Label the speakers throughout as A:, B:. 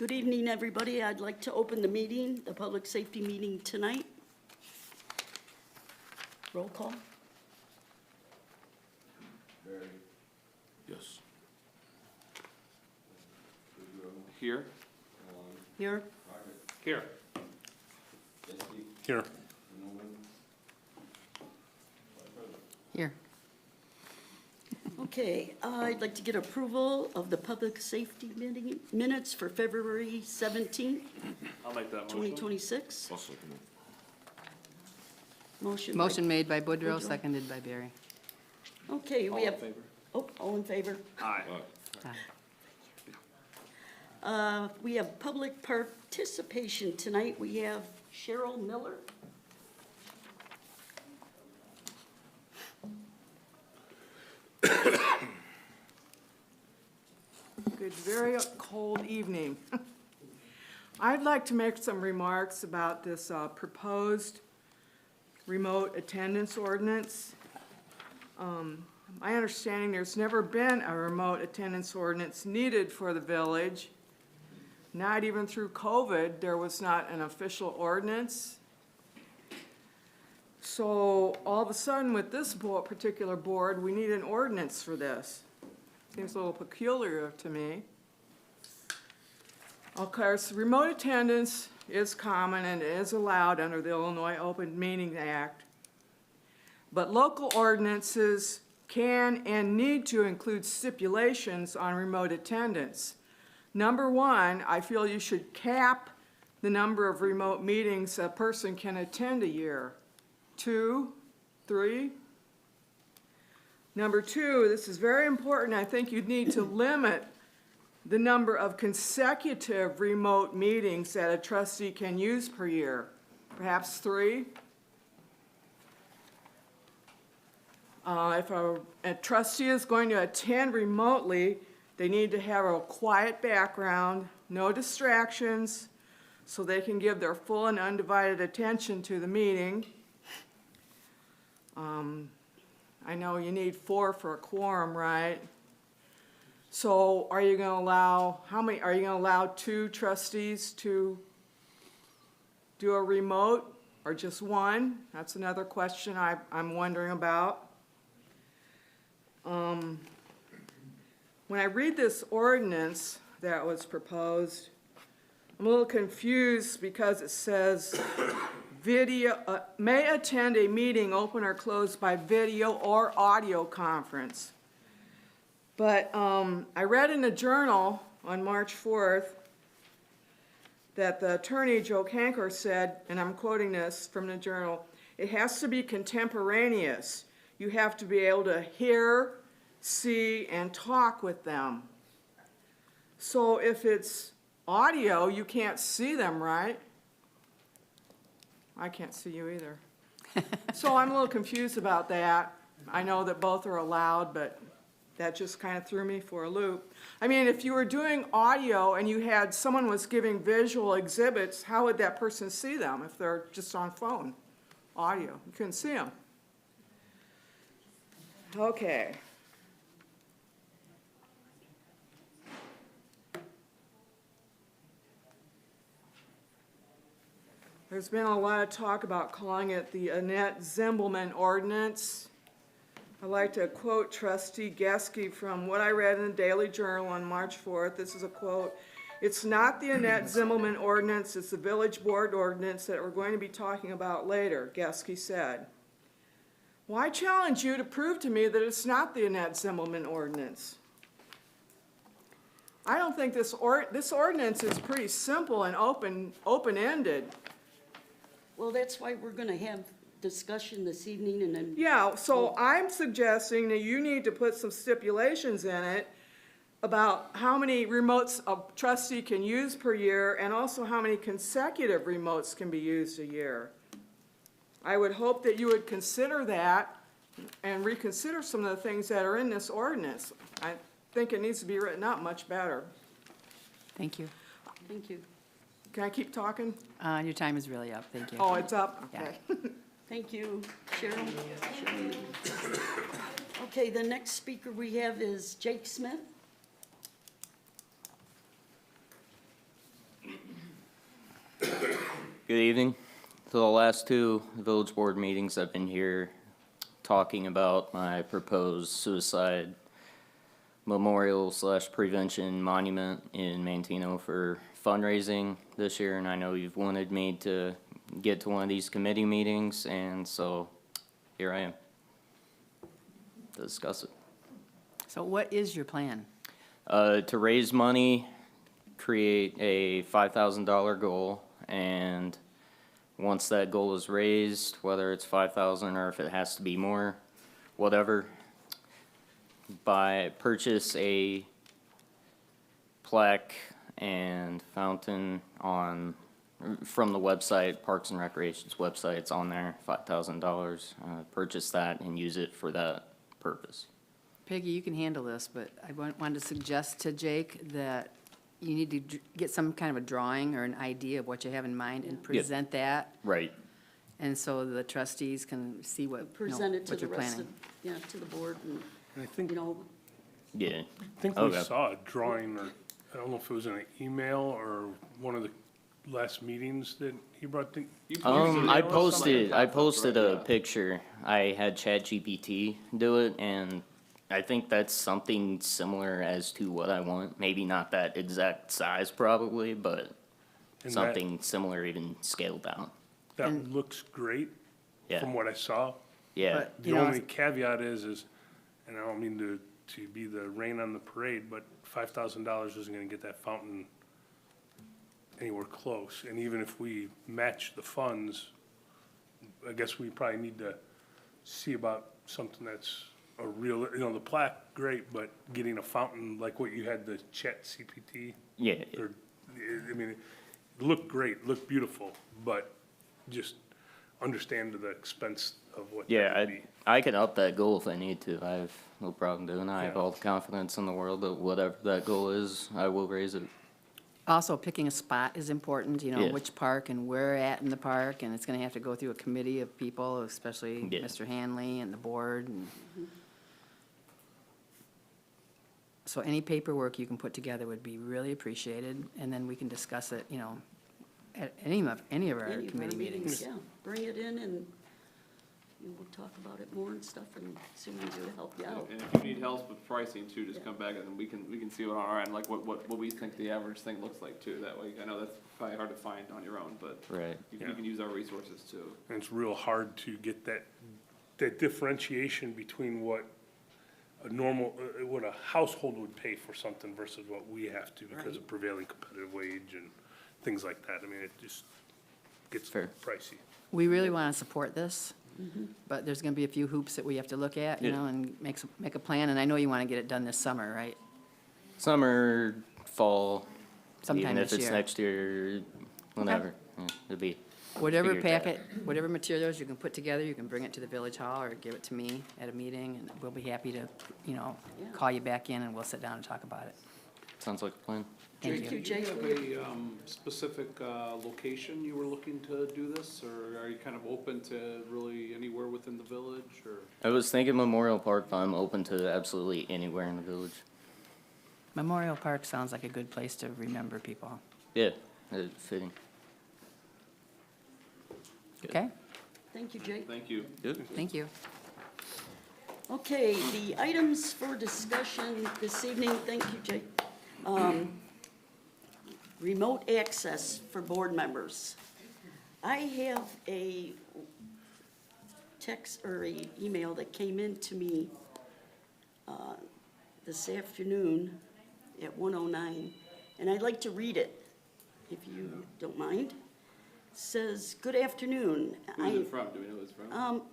A: Good evening, everybody. I'd like to open the meeting, the public safety meeting tonight. Roll call.
B: Yes.
C: Here.
A: Here.
C: Here.
B: Here.
D: Here.
A: Okay, I'd like to get approval of the public safety meeting minutes for February 17th,
C: I'll make that motion.
A: 2026.
B: I'll second it.
D: Motion made by Boudreaux,
A: Boudreaux.
D: seconded by Barry.
A: Okay,
C: All
A: we
C: in
A: have,
C: favor?
A: all in favor.
C: Aye.
D: Aye.
A: We have public participation tonight. We have Cheryl Miller.
E: Good, very cold evening. I'd like to make some remarks about this proposed remote attendance ordinance. My understanding, there's never been a remote attendance ordinance needed for the village. Not even through COVID, there was not an official ordinance. So all of a sudden with this particular board, we need an ordinance for this. Seems a little peculiar to me. Of course, remote attendance is common and is allowed under the Illinois Open Meeting Act. But local ordinances can and need to include stipulations on remote attendance. Number one, I feel you should cap the number of remote meetings a person can attend a year. 2, 3. Number two, this is very important, I think you'd need to limit the number of consecutive remote meetings that a trustee can use per year, perhaps 3. If a trustee is going to attend remotely, they need to have a quiet background, no distractions, so they can give their full and undivided attention to the meeting. I know you need 4 for a quorum, right? So are you going to allow, are you going to allow 2 trustees to do a remote or just 1? That's another question I'm wondering about. When I read this ordinance that was proposed, I'm a little confused because it says video may attend a meeting open or closed by video or audio conference. But I read in the Journal on March 4th that the attorney, Joe Kanker, said, and I'm quoting this from the Journal, it has to be contemporaneous. You have to be able to hear, see, and talk with them. So if it's audio, you can't see them, right? I can't see you either. So I'm a little confused about that. I know that both are allowed, but that just kind of threw me for a loop. I mean, if you were doing audio and you had someone was giving visual exhibits, how would that person see them if they're just on phone? Audio, you couldn't see them. Okay. There's been a lot of talk about calling it the Annette Zimbelman Ordinance. I'd like to quote Trustee Geske from what I read in the Daily Journal on March 4th. This is a quote. It's not the Annette Zimbelman Ordinance, it's the Village Board Ordinance that we're going to be talking about later, Geske said. Well, I challenge you to prove to me that it's not the Annette Zimbelman Ordinance. I don't think this ordinance is pretty simple and open-ended.
A: Well, that's why we're going to have discussion this evening and then.
E: Yeah, so I'm suggesting that you need to put some stipulations in it about how many remotes a trustee can use per year and also how many consecutive remotes can be used a year. I would hope that you would consider that and reconsider some of the things that are in this ordinance. I think it needs to be written up much better.
D: Thank you.
A: Thank you.
E: Can I keep talking?
D: Your time is really up. Thank you.
E: Oh, it's up?
D: Yeah.
E: Okay.
A: Thank you, Cheryl. Okay, the next speaker we have is Jake Smith.
B: Good evening. So the last two village board meetings, I've been here talking about my proposed suicide memorial / prevention monument in Manteno for fundraising this year, and I know you've wanted me to get to one of these committee meetings, and so here I am to discuss it.
D: So what is your plan?
B: To raise money, create a $5,000 goal, and once that goal is raised, whether it's 5,000 or if it has to be more, whatever, purchase a plaque and fountain from the website, Parks and Recreation's website, it's on there, $5,000. Purchase that and use it for that purpose.
D: Peggy, you can handle this, but I wanted to suggest to Jake that you need to get some kind of a drawing or an idea of what you have in mind and present that.
B: Right.
D: And so the trustees can see what,
A: Present it to
D: what
A: the
D: you're
A: rest
D: planning.
A: of, yeah, to the board and,
C: I think,
A: you know,
B: Yeah.
C: we
B: Okay.
C: saw a drawing, or, I don't know if it was in an email or one of the last meetings that he brought the.
B: I posted a picture. I had ChatGPT do it, and I think that's something similar as to what I want. Maybe not that exact size probably, but
C: And
B: something similar, even scaled down.
C: That
D: And-
C: looks great
B: Yeah,
C: from what I saw.
B: yeah,
D: But,
C: The
D: you know,
C: only caveat is, and I don't mean to be the rain on the parade, but $5,000 isn't gonna get that fountain anywhere close. And even if we match the funds, I guess we probably need to see about something that's a real, the plaque, great, but getting a fountain like what you had, the Chat CPT,
B: yeah.
C: or, I mean, it looked great, looked beautiful, but just understand the expense of what
B: Yeah,
C: that would be.
B: I can up that goal if I need to. I have no problem doing it. I have
C: Yeah.
B: all the confidence in the world that whatever that goal is, I will raise it.
D: also picking a spot is important, you know,
B: Yeah.
D: which park and where at in the park, and it's gonna have to go through a committee of people, especially
B: Yeah.
D: Mr. Hanley and the board, and so any paperwork you can put together would be really appreciated, and then we can discuss it, you know, at any of our
A: any of our
D: committee meetings.
A: Yeah, bring it in and we'll talk about it more and stuff and see when to help you out.
F: And if you need help with pricing too, just
A: Yeah.
F: come back and then we can see what on our end, like what we think the average thing looks like too. That way, I know that's probably hard to find on your own, but
B: Right.
F: you
C: Yeah.
F: can use our resources too.
C: And it's real hard to get that differentiation between what a normal, what a household would pay for something versus what we have to because of prevailing competitive wage and things like that. I mean, it just gets
B: Fair.
C: pricey.
D: We really wanna support this, but there's gonna be a few hoops that we have to look at, you
B: Yeah.
D: know, and make a plan, and I know you wanna get it done this summer, right?
B: Summer, fall,
D: Sometime
B: even if
D: this
B: it's
D: year.
B: next year, whenever. Yeah, it'll be.
D: Whatever
B: Figure it out.
D: packet, whatever materials you can put together, you can bring it to the village hall or give it to me at a meeting, and we'll be happy to, you know,
A: Yeah.
D: call you back in and we'll sit down and talk about it.
B: Sounds like a plan.
D: Thank
A: Thank
D: you.
A: you, Jake.
G: Do you have a specific location you were looking to do this, or are you kind of open to really anywhere within the village, or?
B: I was thinking Memorial Park, but I'm open to absolutely anywhere in the village.
D: Memorial Park sounds like a good place to remember people.
B: Yeah, it's fitting.
D: Okay?
A: Thank you, Jake.
F: Thank you.
B: Good.
D: Thank you.
A: Okay, the items for discussion this evening, thank you, Jake. Remote access for board members. I have a text or a email that came in to me this afternoon at 1:09, and I'd like to read it, if you don't mind. It says, "Good afternoon.
F: Who's it from? Do we know who it's from?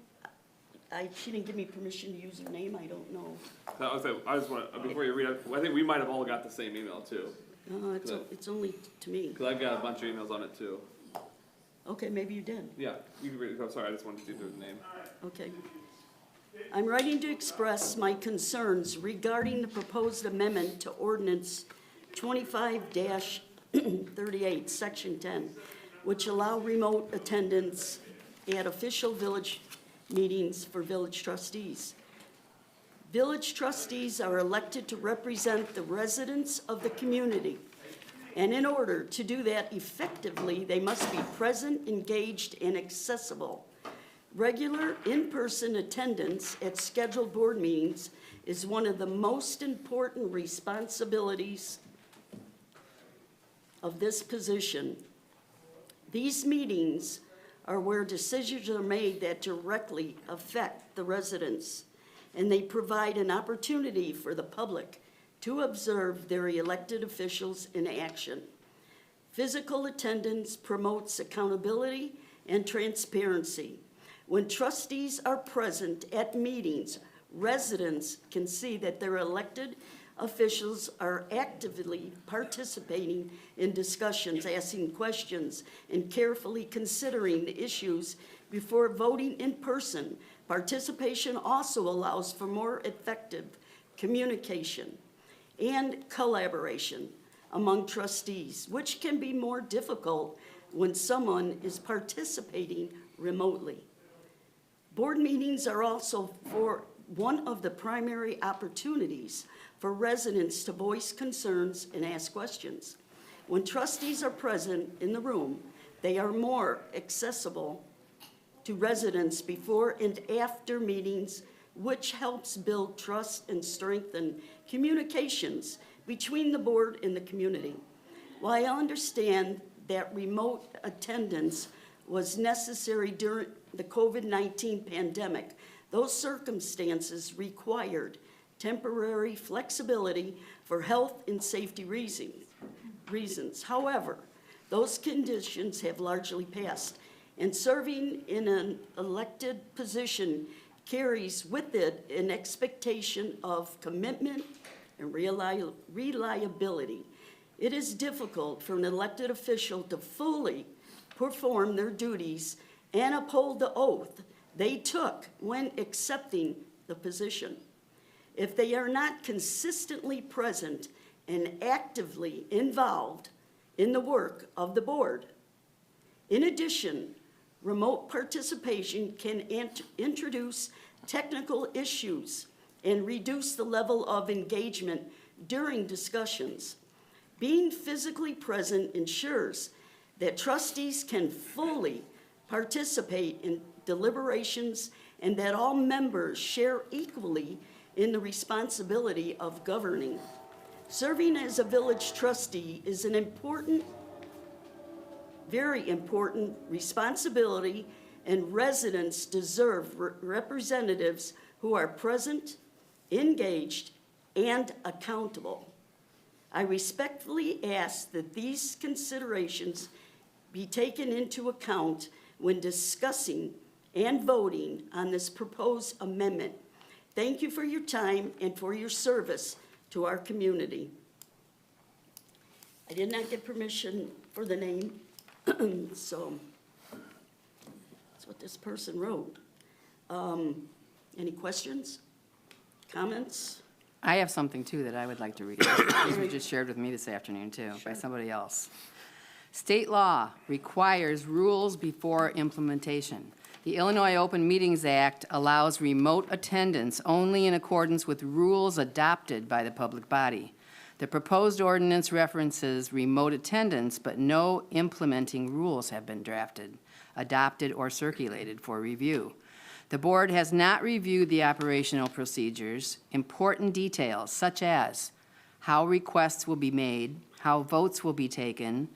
A: She didn't give me permission to use her name, I don't know.
F: I just want, before you read it, I think we might have all got the same email too.
A: No, it's only to me.
F: Cause I've got a bunch of emails on it too.
A: Okay, maybe you did.
F: Yeah, you can read it. I'm sorry, I just wanted to see if there was a name.
A: Okay. I'm writing to express my concerns regarding the proposed amendment to ordinance 25-38, section 10, which allow remote attendance at official village meetings for village trustees. Village trustees are elected to represent the residents of the community And in order to do that effectively, they must be present, engaged, and accessible. Regular in-person attendance at scheduled board meetings is one of the most important responsibilities of this position. These meetings are where decisions are made that directly affect the residents, and they provide an opportunity for the public to observe their elected officials in action. Physical attendance promotes accountability and transparency. When trustees are present at meetings, residents can see that their elected officials are actively participating in discussions, asking questions, and carefully considering the issues before voting in person. Participation also allows for more effective communication and collaboration among trustees, which can be more difficult when someone is participating remotely. Board meetings are also one of the primary opportunities for residents to voice concerns and ask questions. When trustees are present in the room, they are more accessible to residents before and after meetings, which helps build trust and strengthen communications between the board and the community. While I understand that remote attendance was necessary during the COVID-19 pandemic, those circumstances required temporary flexibility for health and safety reasons. However, those conditions have largely passed, and serving in an elected position carries with it an expectation of commitment and reliability. It is difficult for an elected official to fully perform their duties and uphold the oath they took when accepting the position if they are not consistently present and actively involved in the work of the board. In addition, remote participation can introduce technical issues and reduce the level of engagement during discussions. Being physically present ensures that trustees can fully participate in deliberations and that all members share equally in the responsibility of governing. Serving as a village trustee is an important, very important responsibility, and residents deserve representatives who are present, engaged, and accountable. I respectfully ask that these considerations be taken into account when discussing and voting on this proposed amendment. Thank you for your time and for your service to our community. I did not get permission for the name, so that's what this person wrote. Any questions, comments?
D: I have something too that I would like to read. These were just shared with me this afternoon too, by somebody else. State law requires rules before implementation. The Illinois Open Meetings Act allows remote attendance only in accordance with rules adopted by the public body. The proposed ordinance references remote attendance, but no implementing rules have been drafted, adopted, or circulated for review. The board has not reviewed the operational procedures, important details such as how requests will be made, how votes will be taken,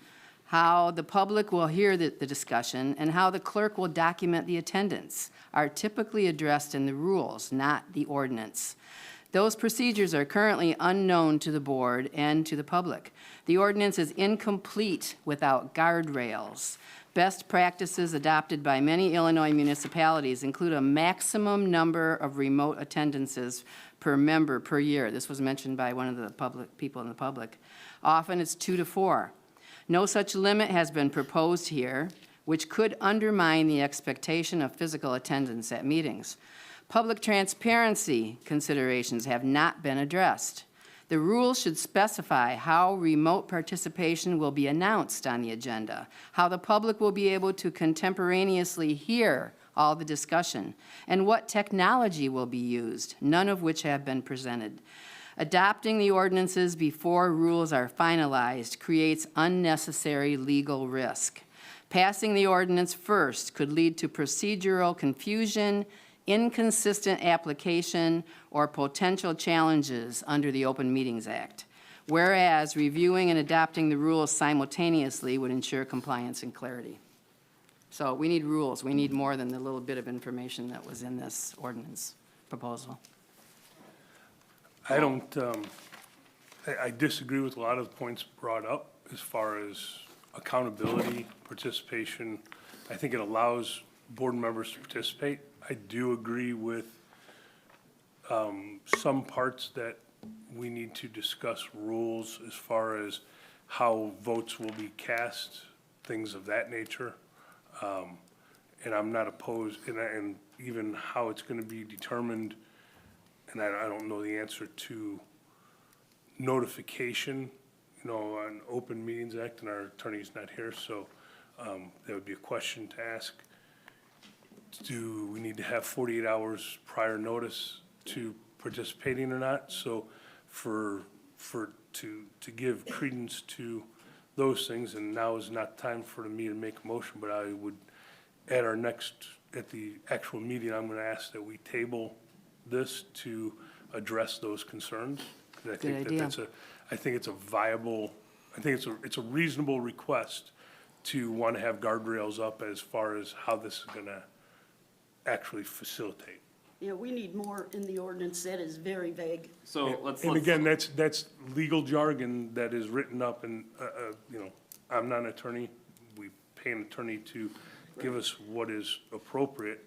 D: how the public will hear the discussion, and how the clerk will document the attendance are typically addressed in the rules, not the ordinance. Those procedures are currently unknown to the board and to the public. The ordinance is incomplete without guardrails. Best practices adopted by many Illinois municipalities include a maximum number of remote attendances per member per year. This was mentioned by one of the people in the public. Often it's 2 to 4. No such limit has been proposed here, which could undermine the expectation of physical attendance at meetings. Public transparency considerations have not been addressed. The rules should specify how remote participation will be announced on the agenda, how the public will be able to contemporaneously hear all the discussion, and what technology will be used, none of which have been presented. Adopting the ordinances before rules are finalized creates unnecessary legal risk. Passing the ordinance first could lead to procedural confusion, inconsistent application, or potential challenges under the Open Meetings Act. Whereas reviewing and adopting the rules simultaneously would ensure compliance and clarity. So we need rules. We need more than the little bit of information that was in this ordinance proposal.
C: I don't, I disagree with a lot of the points brought up as far as accountability, participation. I think it allows board members to participate. I do agree with some parts that we need to discuss rules as far as how votes will be cast, things of that nature. And I'm not opposed, and even how it's gonna be determined, and I don't know the answer to notification, you know, on Open Meetings Act, and our attorney's not here, so that would be a question to ask. Do we need to have 48 hours prior notice to participating or not? So to give credence to those things, and now is not time for me to make a motion, but I would, at the actual meeting, I'm gonna ask that we table this to address those concerns. 'Cause I think
D: idea.
C: I think it's a viable, I think it's a reasonable request to want to have guardrails up as far as how this is gonna actually facilitate.
A: Yeah, we need more in the ordinance. That is very vague.
F: So let's.
C: And again, that's legal jargon that is written up, and, you know, I'm not an attorney. We pay an attorney to give us what is appropriate.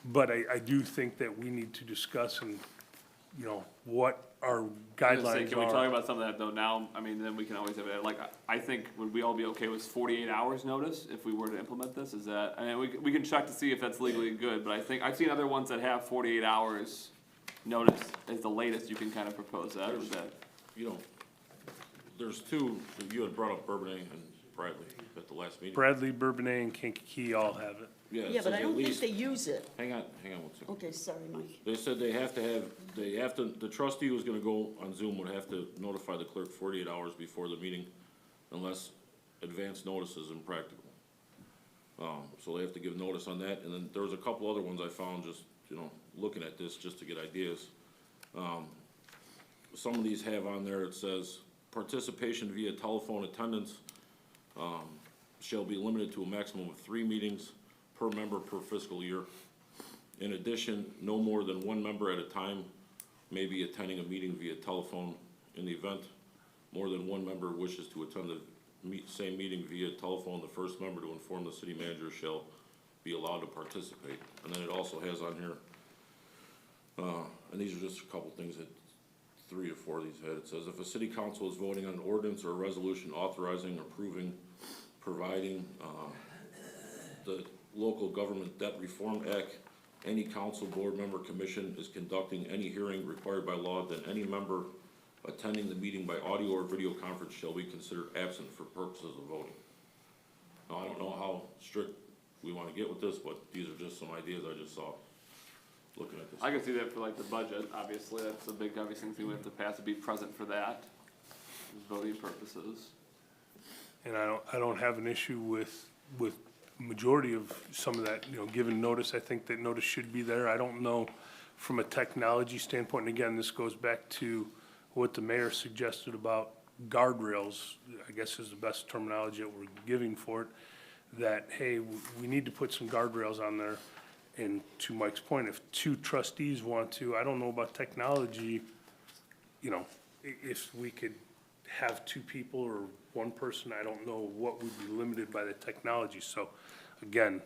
C: But I do think that we need to discuss and, you know, what our
F: I was gonna say,
C: guidelines
F: can we talk
C: are.
F: about some of that though now? I mean, then we can always have it, like, I think, would we all be okay with 48 hours notice if we were to implement this? Is that, I mean, we can check to see if that's legally good, but I think, I've seen other ones that have 48 hours notice as the latest you can kind of propose that, is that?
H: You know, there's two, you had brought up Bourbonnais and Bradley at the last meeting.
C: Bradley, Bourbonnais, and Kankakee all have it.
H: Yeah, it
A: Yeah, but
H: says
A: I
H: at
A: don't think
H: least-
A: they use it.
H: Hang on one second.
A: Okay, sorry, Mike.
H: They said the trustee who's gonna go on Zoom would have to notify the clerk 48 hours before the meeting unless advance notice is impractical. So they have to give notice on that, and then there was a couple other ones I found just, you know, looking at this just to get ideas. Some of these have on there, it says, participation via telephone attendance, shall be limited to a maximum of 3 meetings per member per fiscal year. In addition, no more than 1 member at a time may be attending a meeting via telephone. In the event more than 1 member wishes to attend the same meeting via telephone, the first member to inform the city manager shall be allowed to participate. And then it also has on here, and these are just a couple things that 3 or 4 of these had. It says, if a city council is voting on an ordinance or a resolution authorizing, approving, providing, the Local Government Debt Reform Act, any council, board member, commission is conducting any hearing required by law, then any member attending the meeting by audio or video conference shall be considered absent for purposes of voting. Now, I don't know how strict we wanna get with this, but these are just some ideas I just saw looking at this.
F: I can see that for like the budget, obviously, that's a big, obvious thing we have to pass, to be present for that, voting purposes.
C: And I don't have an issue with majority of some of that, you know, given notice. I think that notice should be there. I don't know from a technology standpoint, and again, this goes back to what the mayor suggested about guardrails, I guess is the best terminology that we're giving for it, that, hey, we need to put some guardrails on there. And to Mike's point, if 2 trustees want to, I don't know about technology, you know, if we could have 2 people or 1 person, I don't know what would be limited by the technology. So again,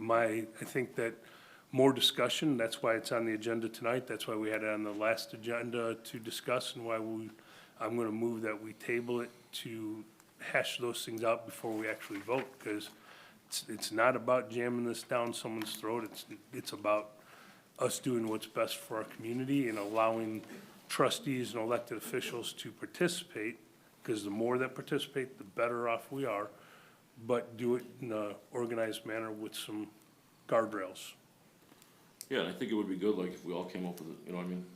C: I think that more discussion, that's why it's on the agenda tonight. That's why we had it on the last agenda to discuss, and why I'm gonna move that we table it to hash those things out before we actually vote, because it's not about jamming this down someone's throat. It's about us doing what's best for our community and allowing trustees and elected officials to participate, because the more that participate, the better off we are, but do it in an organized manner with some guardrails.
H: Yeah, and I think it would be good, like, if we all came up with, you know what I mean?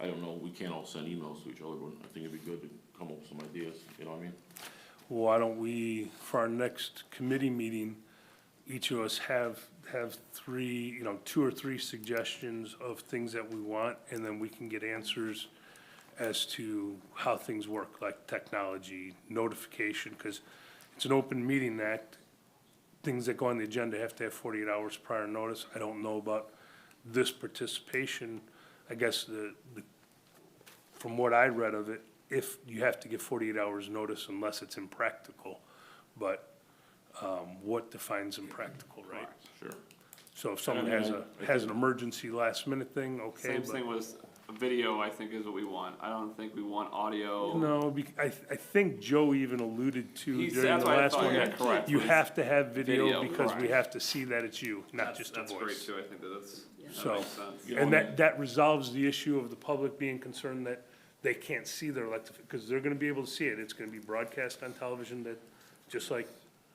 H: I don't know, we can't all send emails to each other, but I think it'd be good to come up with some ideas, you know what I mean?
C: Why don't we, for our next committee meeting, each of us have three, 2 or 3 suggestions of things that we want, and then we can get answers as to how things work, like technology, notification, because it's an open meeting act. Things that go on the agenda have to have 48 hours prior notice. I don't know about this participation. I guess from what I read of it, if you have to give 48 hours notice unless it's impractical, but what defines impractical, right?
H: Sure.
C: So if someone
H: I mean,
C: has an emergency last minute thing, okay,
F: Same
C: but.
F: thing was, video, I think, is what we want. I don't think we want audio.
C: No, I think Joe even alluded to
F: He said-
C: during
F: that's
C: the
F: what I
C: last
F: thought,
C: one.
F: yeah, correct.
C: You have to have video
F: Video,
C: because we
F: correct.
C: have to see that it's you, not just a
F: That's great
C: voice.
F: too, I think that
C: So-
F: makes sense.
C: And that resolves the issue of the public being concerned that they can't see their elected, because they're gonna be able to see it. It's gonna be broadcast on television that, just like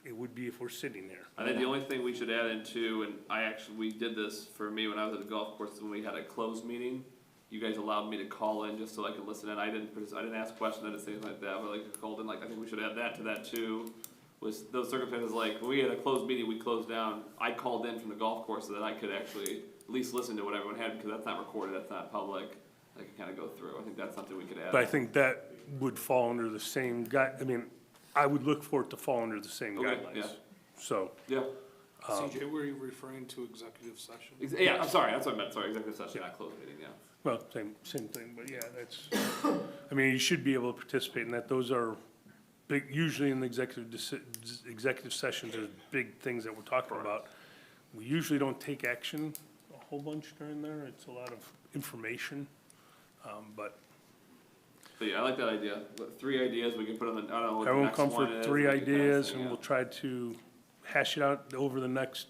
C: it would be if we're sitting there.
F: I think the only thing we should add into, and we did this for me when I was at the golf course, when we had a closed meeting. You guys allowed me to call in just so I could listen in. I didn't ask questions, I didn't say anything like that, but like I called in, like, I think we should add that to that too. Was those circumstances, like, when we had a closed meeting, we closed down, I called in from the golf course so that I could actually at least listen to what everyone had, because that's not recorded, that's not public. I can kinda go through. I think that's something we could add.
C: But I think that would fall under the same I would look for it to fall under the same
F: Okay,
C: guidelines.
F: yeah.
C: So,
F: Yeah,
G: CJ, were you referring to executive session?
F: yeah, I'm sorry, that's what I meant, sorry, executive session, not closed meeting, yeah.
C: well, same thing, but yeah, that's, you should be able to participate in that. Those are big, usually in the executive sessions, there's big things that we're talking about. We usually don't take action a whole bunch during there. It's a lot of information, but
F: But yeah, I like that idea. 3 ideas we can put on the, I don't know what the
C: everyone
F: next
C: come
F: one
C: for
F: is.
C: 3
F: we can kinda
C: ideas,
F: see,
C: and
F: yeah.
C: we'll try to hash it out over the next,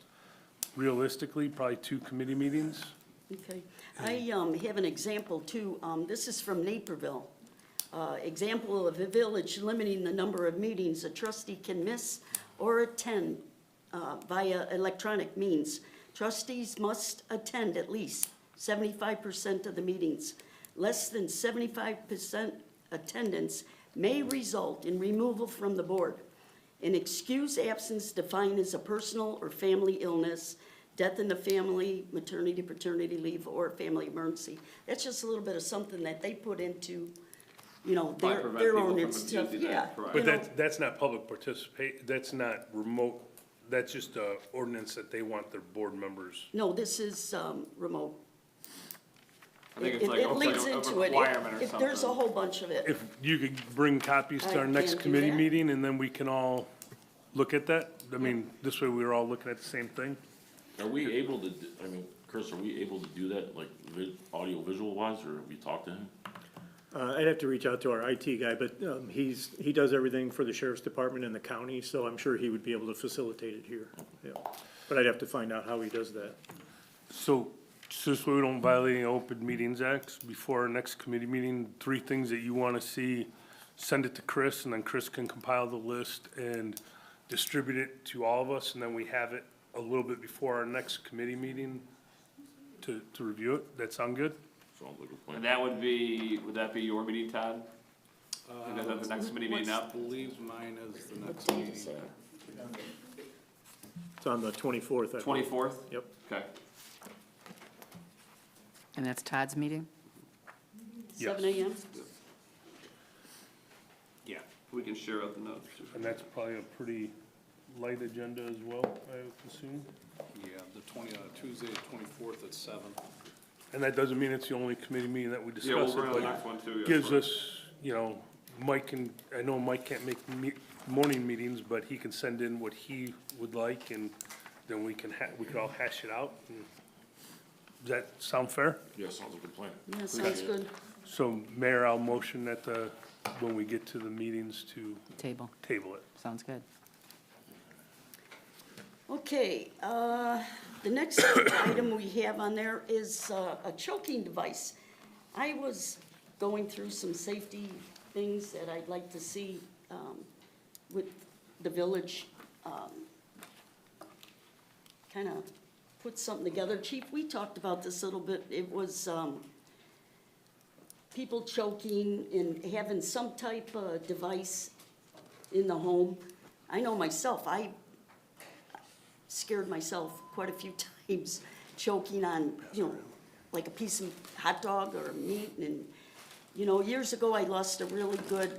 C: realistically, probably 2 committee meetings.
A: Okay. I have an example too. This is from Naperville. Example of a village limiting the number of meetings a trustee can miss or attend via electronic means. Trustees must attend at least 75% of the meetings. Less than 75% attendance may result in removal from the board. An excused absence defined as a personal or family illness, death in the family, maternity, paternity leave, or family emergency. That's just a little bit of something that they put into,
F: Probably
A: their
F: prevent people from
A: ordinance stuff,
F: abusing
A: yeah.
F: that, correct.
C: But
A: You know,
C: that's not public participate, that's not remote, that's just a ordinance that they want their board members.
A: No, this is remote.
F: I think it's
A: It-
F: like
A: it
F: almost
A: leads
F: like a
A: into it.
F: requirement or
A: There's a
F: something.
A: whole bunch of it.
C: If you could bring copies to our
A: I
C: next
A: can do
C: committee
A: that.
C: meeting, and then we can all look at that. This way we're all looking at the same thing.
H: Are we able to, Chris, are we able to do that, like, audio visual wise, or have we talked to him?
I: I'd have to reach out to our IT guy, but he does everything for the sheriff's department and the county, so I'm sure he would be able to facilitate it here. Yeah. But I'd have to find out how he does that.
C: So this way we don't violate any open meetings acts, before our next committee meeting, 3 things that you wanna see, send it to Chris, and then Chris can compile the list and distribute it to all of us, and then we have it a little bit before our next committee meeting to review it. That sound good?
H: Sounds like a plan.
F: And would that be your meeting, Todd? And then the next committee meeting
G: I
F: up?
G: believe mine is the next meeting.
I: It's on the 24th, I believe.
F: 24th?
I: Yep.
F: Okay.
D: And that's Todd's meeting?
A: 7
C: Yes.
A: AM?
F: Yeah. We can share out the notes too.
C: And that's probably a pretty light agenda as well, I would assume.
G: Yeah, Tuesday, the 24th at 7.
C: And that doesn't mean it's the only committee meeting that we
F: Yeah, we'll
C: discuss
F: bring
C: it,
F: on the
C: but
F: next one too. yeah,
C: gives
F: sure.
C: us, Mike I know Mike can't make morning meetings, but he can send in what he would like, and then we could all hash it out. Does that sound fair?
H: Yeah, sounds like a plan.
A: Yeah, sounds good.
C: So Mayor, I'll motion that when we get to the meetings to
D: Table,
C: table it.
D: sounds good.
A: Okay, the next item we have on there is a choking device. I was going through some safety things that I'd like to see with the village, kind of put something together. Chief, we talked about this a little bit. It was people choking and having some type of device in the home. I know myself, I scared myself quite a few times choking on, like a piece of hot dog or meat. And, years ago, I lost a really good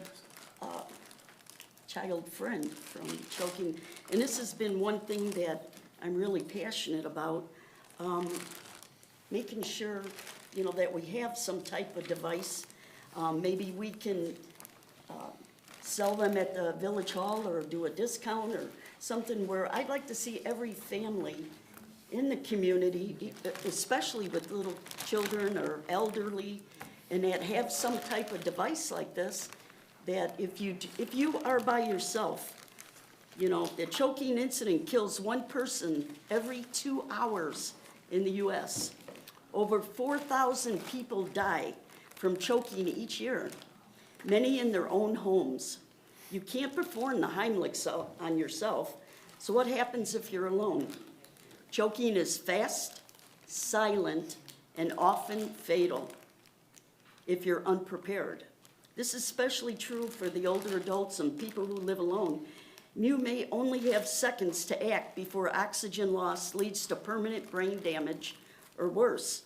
A: child friend from choking. And this has been one thing that I'm really passionate about, making sure, that we have some type of device. Maybe we can sell them at the village hall or do a discount or something where I'd like to see every family in the community, especially with little children or elderly, and that have some type of device like this, that if you are by yourself, the choking incident kills one person every 2 hours in the US. Over 4,000 people die from choking each year, many in their own homes. You can't perform the Heimlich on yourself, so what happens if you're alone? Choking is fast, silent, and often fatal if you're unprepared. This is especially true for the older adults and people who live alone. You may only have seconds to act before oxygen loss leads to permanent brain damage or worse.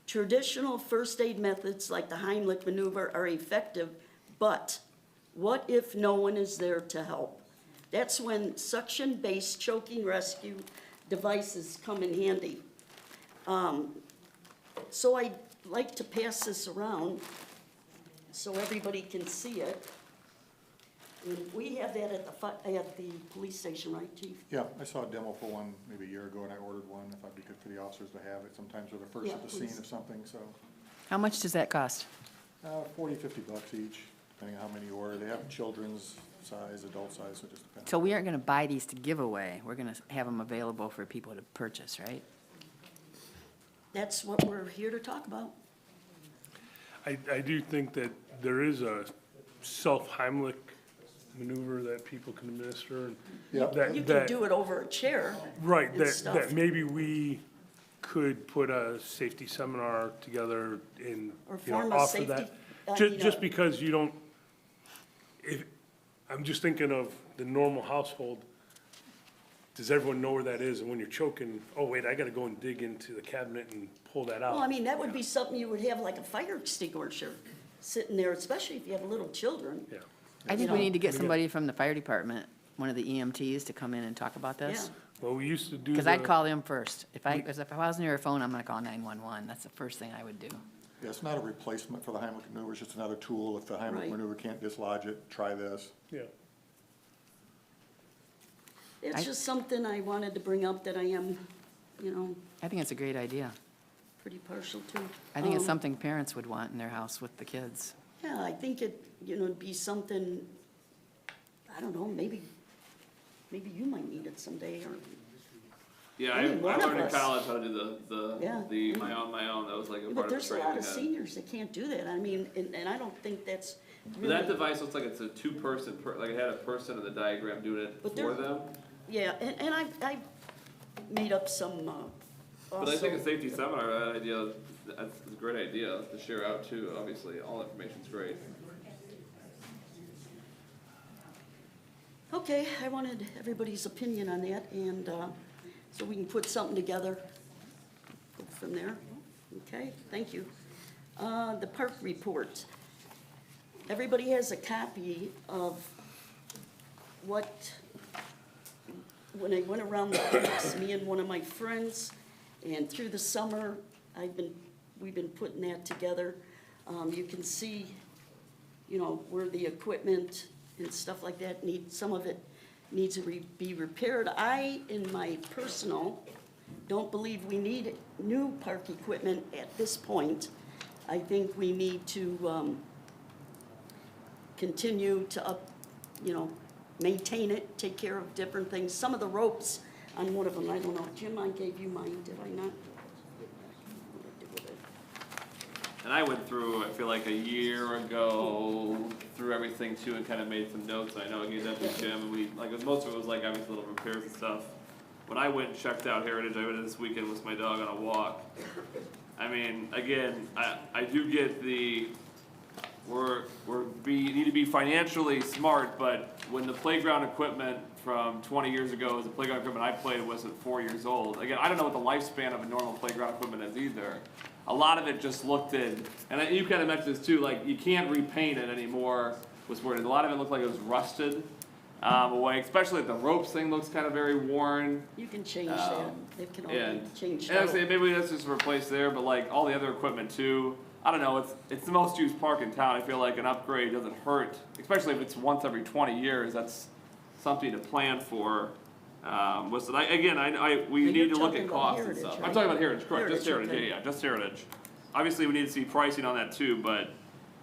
A: Traditional first aid methods like the Heimlich maneuver are effective, but what if no one is there to help? That's when suction-based choking rescue devices come in handy. So I'd like to pass this around so everybody can see it. And we have that at the police station, right, Chief?
J: Yeah, I saw a demo for one maybe a year ago, and I ordered one. I thought it'd be good for the officers to have it. Sometimes they're the first
A: Yeah,
J: at the
A: please.
J: scene of something, so,
D: How much does that cost?
J: $40, $50 each, depending on how many you order. They have children's size, adult size, so it just depends.
D: So we aren't gonna buy these to give away, we're gonna have them available for people to purchase, right?
A: That's what we're here to talk about.
C: I do think that there is a self-Heimlich maneuver that people can administer. And
J: Yep.
C: that-
A: You can
C: that-
A: do it over a chair.
C: Right,
A: and
C: that
A: stuff.
C: maybe we could put a safety seminar together and,
A: Or form a
C: offer that.
A: safety,
C: Just because you don't, I'm just thinking of the normal household. Does everyone know where that is? And when you're choking, oh wait, I gotta go and dig into the cabinet and pull that out.
A: Well, I mean, that would be something you would have like a fire extinguisher sitting there, especially if you have little children.
C: Yeah.
D: I think
A: You
D: we
A: know,
D: need to get somebody from the fire department, one of the EMTs, to come in and talk about this.
C: Well, we used to do.
D: Because I'd
C: the-
D: call them first. If I was near a phone, I'm gonna call 911. That's the first thing I would do.
J: Yeah, it's not a replacement for the Heimlich maneuver, it's just another tool. If the Heimlich
A: Right.
J: maneuver can't dislodge it, try this.
C: Yeah.
A: It's just something I wanted to bring up that I am,
D: I think it's a great idea.
A: pretty partial to.
D: I think it's something parents would want in their house with the kids.
A: Yeah, I think it'd be something, I don't know, maybe you might need it someday, or,
F: Yeah,
A: I
F: I
A: mean, one of
F: learned in
A: us.
F: college how to do
A: Yeah.
F: the my own, that was like a
A: but
F: part of
A: there's
F: the
A: a
F: training.
A: lot of
F: we had.
A: seniors that can't do that. I mean, and I don't think that's
F: But that
A: really,
F: device looks like it's a two-person, like it had a person in the diagram doing it
A: But
F: for
A: there-
F: them.
A: yeah, and I made up some,
F: But I think a
A: also,
F: safety seminar, that idea, that's a great idea to share out too, obviously, all information's great.
A: okay, I wanted everybody's opinion on that, and, so we can put something together go from there. Okay, thank you. The park report. Everybody has a copy of what, when I went around the parks, me and one of my friends, and through the summer, we've been putting that together. You can see, where the equipment and stuff like that some of it needs to be repaired. I, in my personal, don't believe we need new park equipment at this point. I think we need to, continue to maintain it, take care of different things. Some of the ropes on one of them, I don't know, Jim, I gave you mine, did I not? What did I do with it?
F: And I went through, I feel like a year ago, through everything too, and kind of made some notes. I know I gave that to Jim, and most of it was like obviously little repairs and stuff. When I went and checked out Heritage, I went this weekend with my dog on a walk. I mean, again, I do get the need to be financially smart, but when the playground equipment from 20 years ago, the playground equipment I played was at 4 years old. Again, I don't know what the lifespan of a normal playground equipment is either. A lot of it just looked in, and you kind of mentioned this too, like, you can't repaint it anymore, was worded. A lot of it looked like it was rusted, away, especially the ropes thing looks kind of very worn.
A: You can change that. It can all
F: And,
A: be changed
F: and I
A: out.
F: say maybe that's just replaced there, but like all the other equipment too, I don't know, it's the most used park in town. I feel like an upgrade doesn't hurt, especially if it's once every 20 years, that's something to plan for. We
A: But
F: need
A: you're
F: to look
A: talking
F: at
A: about
F: costs and
A: Heritage,
F: stuff.
A: right?
F: I'm talking about Heritage, correct, just
A: Heritage,
F: Heritage,
A: okay.
F: yeah, just Heritage. Obviously, we need to see pricing on that too, but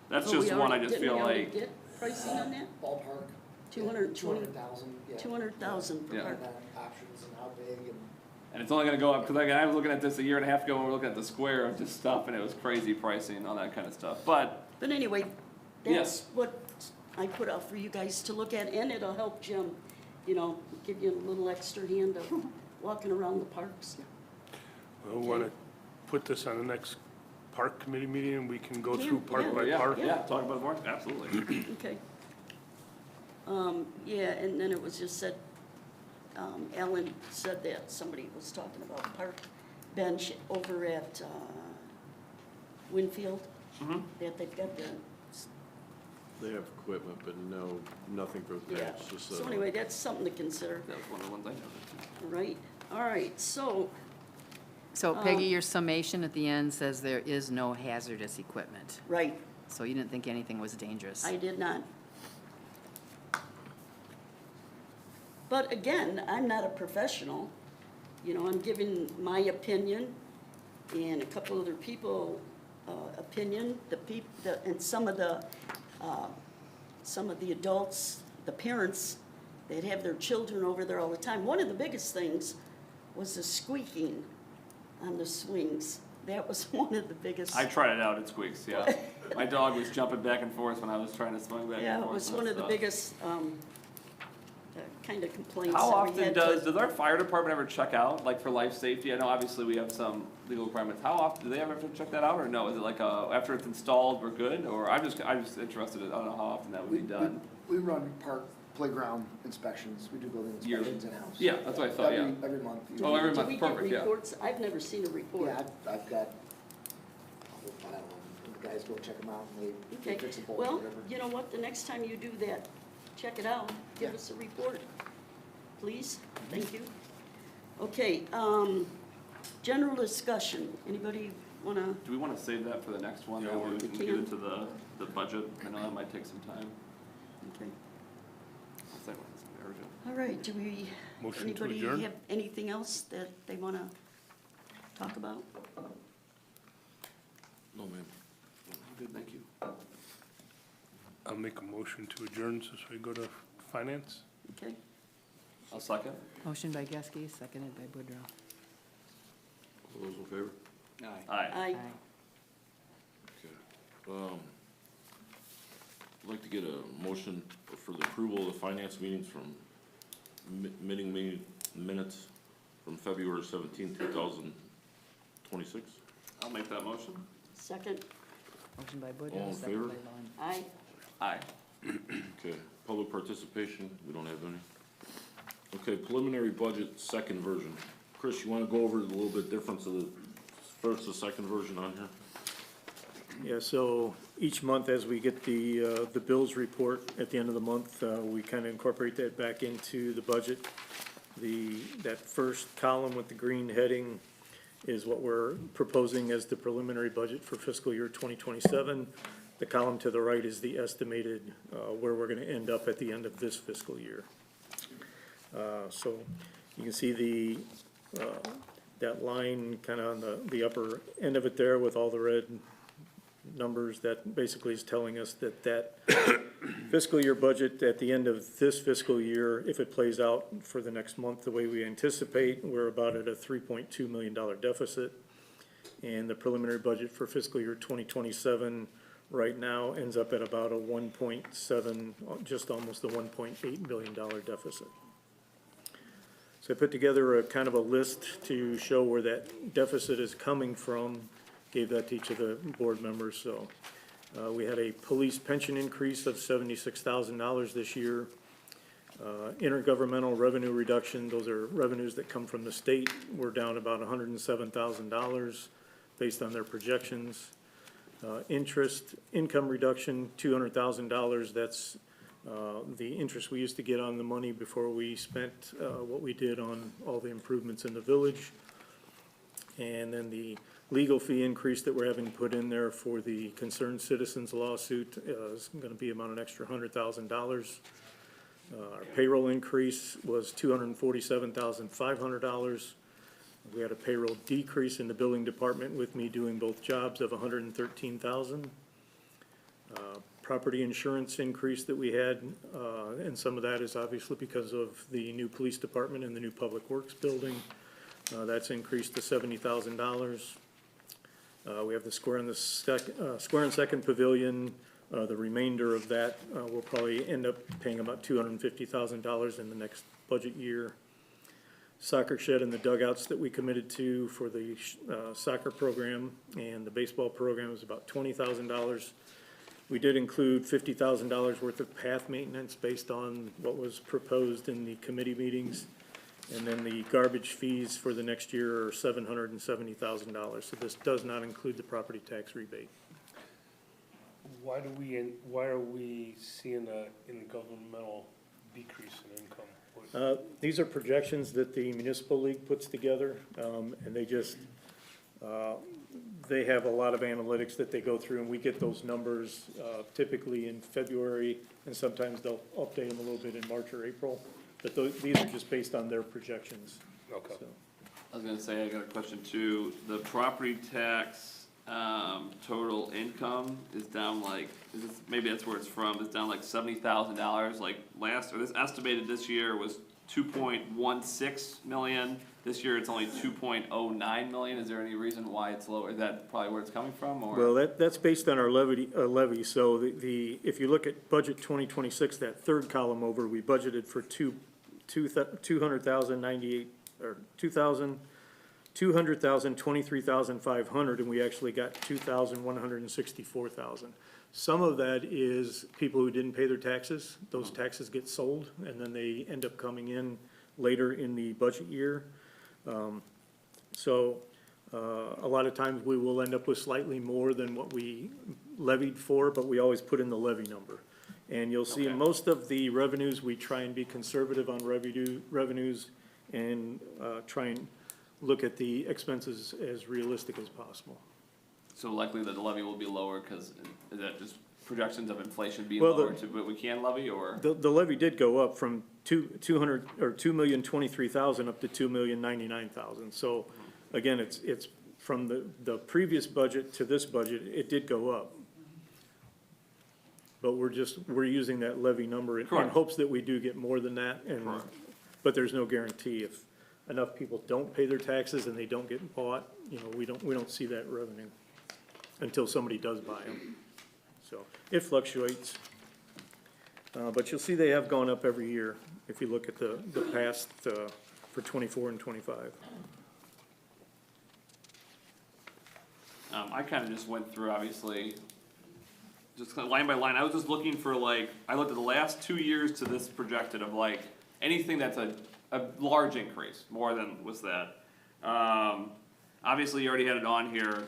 F: that's
A: Oh, we
F: just one I
A: already-
F: just
A: didn't
F: feel
A: we already
F: like,
A: get pricing on that?
K: Ballpark.
A: 220
K: 200,000, yeah.
A: 200,000 per
F: Yeah.
A: park.
K: And then options and how big and.
F: and it's only gonna go up, cause I was looking at this a year and a half ago, when we were looking at the square of just stuff, and it was crazy pricing, all that kind of stuff, but,
A: But anyway,
F: Yes.
A: that's what I put out for you guys to look at, and it'll help Jim, give you a little extra hand of walking around the parks.
C: We'll wanna put this on the next park committee meeting, and we can go
A: Yeah,
C: through park
A: yeah.
C: by
F: yeah,
C: park.
F: yeah, talk about it more, absolutely.
A: Okay. Yeah, and then it was just said, Alan said that somebody was talking about park bench over at, Winfield.
F: Mhm.
A: That they've got the,
J: They have equipment, but nothing for the
A: yeah.
J: bench, just
A: So anyway, that's something to consider,
F: That was one of the ones I noticed too.
A: right? All right, so,
D: So Peggy, your summation at the end says there is no hazardous equipment.
A: right,
D: So you didn't think anything was dangerous?
A: I did not. But again, I'm not a professional, I'm giving my opinion and a couple other people, opinion, and some of the adults, the parents that have their children over there all the time. One of the biggest things was the squeaking on the swings. That was one of the biggest.
F: I tried it out, it squeaks, yeah. My dog was jumping back and forth when I was trying to swing back
A: Yeah,
F: and
A: it
F: forth.
A: was
F: and
A: one of the
F: stuff.
A: biggest, kind of complaints
F: How
A: that we
F: often
A: had.
F: does our fire department ever check out, like for life safety? I know obviously we have some legal requirements. How often, do they ever have to check that out, or no? Is it like, after it's installed, we're good? Or I'm just interested, I don't know how often that would be done.
K: We run park playground inspections, we do building
F: Yearly.
K: inspections in-house.
F: Yeah, that's what I thought, yeah.
K: Every month.
F: Oh, every
A: Do
F: month,
A: we get
F: perfect, yeah.
A: reports? I've never seen a report.
K: Yeah, I've got a whole file, and the guys go check them out, and they
A: Okay,
K: fix a bolt or
A: well,
K: whatever.
A: you know what, the next time you do that, check it out, give
K: Yeah.
A: us a report, please, thank you. Okay, general discussion, anybody wanna,
F: Do we wanna save that for the next one,
C: Yeah,
F: or we
A: we
F: can get
A: can.
F: into the budget? I know that might take some time.
A: okay,
F: I'll say when it's urgent.
A: all right, do we,
C: Motion to
A: anybody
C: adjourn?
A: have anything else that they wanna talk about?
H: No, ma'am.
F: Good, thank you.
C: I'll make a motion to adjourn, so we go to finance.
A: Okay,
F: I'll second.
D: Motion by Geske, seconded by Boudreaux.
H: All those in favor?
F: Aye.
A: I,
H: Okay. I'd like to get a motion for the approval of the finance meetings from meeting minutes from February 17, 2026.
F: I'll make that motion.
A: second,
D: Motion by
H: All
D: Boudreaux,
H: in
D: seconded
H: favor?
D: by Vaughn.
A: I,
F: Aye.
H: Okay, public participation, we don't have any. Okay, preliminary budget, second version. Chris, you wanna go over a little bit difference of the first and second version on here?
I: Yeah, so each month as we get the bills report at the end of the month, we kind of incorporate that back into the budget. That first column with the green heading is what we're proposing as the preliminary budget for fiscal year 2027. The column to the right is the estimated, where we're gonna end up at the end of this fiscal year. So you can see that line kind of on the upper end of it there with all the red numbers. That basically is telling us that fiscal year budget at the end of this fiscal year, if it plays out for the next month the way we anticipate, we're about at a $3.2 million deficit. And the preliminary budget for fiscal year 2027 right now ends up at about a 1.7, just almost a $1.8 billion deficit. So I put together a kind of a list to show where that deficit is coming from, gave that to each of the board members, so. We had a police pension increase of $76,000 this year. Intergovernmental revenue reduction, those are revenues that come from the state, we're down about $107,000 based on their projections. Interest income reduction, $200,000, that's the interest we used to get on the money before we spent what we did on all the improvements in the village. And then the legal fee increase that we're having put in there for the concerned citizens lawsuit is gonna be about an extra $100,000. Our payroll increase was $247,500. We had a payroll decrease in the billing department with me doing both jobs of $113,000. Property insurance increase that we had, and some of that is obviously because of the new police department and the new public works building. That's increased to $70,000. We have the Square and Second Pavilion. The remainder of that, we'll probably end up paying about $250,000 in the next budget year. Soccer shed and the dugouts that we committed to for the soccer program and the baseball program is about $20,000. We did include $50,000 worth of path maintenance based on what was proposed in the committee meetings. And then the garbage fees for the next year are $770,000. So this does not include the property tax rebate.
C: Why are we seeing a intergovernmental decrease in income?
I: These are projections that the municipal league puts together, and they just, they have a lot of analytics that they go through, and we get those numbers, typically in February, and sometimes they'll update them a little bit in March or April, but these are just based on their projections.
C: Okay.
I: So,
F: I was gonna say, I got a question too. The property tax, total income is down like, maybe that's where it's from, it's down like $70,000, like or this estimated this year was 2.16 million. This year it's only 2.09 million. Is there any reason why it's lower? Is that probably where it's coming from, or?
I: well, that's based on our levy, so if you look at budget 2026, that third column over, we budgeted for $223,500, and we actually got $164,000. Some of that is people who didn't pay their taxes. Those taxes get sold, and then they end up coming in later in the budget year. So a lot of times we will end up with slightly more than what we levied for, but we always put in the levy number. And you'll see in most of the revenues, we try and be conservative on revenues and try and look at the expenses as realistic as possible.
F: So likely that the levy will be lower, cause is that just projections of inflation being
I: Well,
F: lower to what we can levy, or?
I: The levy did go up from 2,023,000 up to 2,099,000. So again, it's from the previous budget to this budget, it did go up. But we're using that levy number in hopes that we do get more than that, but there's no guarantee. If enough people don't pay their taxes and they don't get bought, you know, we don't see that revenue until somebody does buy them. So it fluctuates. But you'll see they have gone up every year if you look at the past, for 24 and 25.
F: I kinda just went through, obviously, just kinda line by line. I was just looking for like, I looked at the last 2 years to this projected of like, anything that's a large increase, more than was that. Obviously, you already had it on here,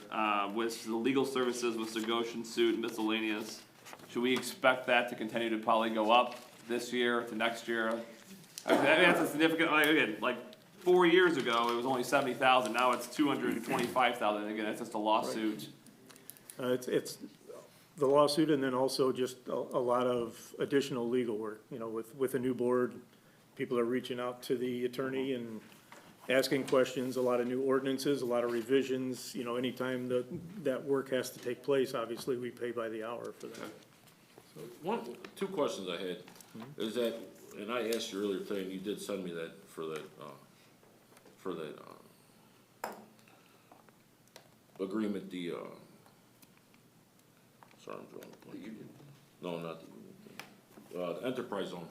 F: with the legal services, with the Goshen suit and miscellaneous. Should we expect that to continue to probably go up this year to next year? I mean, that's a significant, like, again, like 4 years ago, it was only 70,000, now it's 225,000, again, that's just a lawsuit.
I: It's the lawsuit and then also just a lot of additional legal work, you know, with a new board. People are reaching out to the attorney and asking questions, a lot of new ordinances, a lot of revisions, you know, anytime that work has to take place, obviously, we pay by the hour for that.
H: Two questions I had, is that, and I asked you earlier today, and you did send me that for that agreement, sorry, I'm drawing a blank. No, not the enterprise zone.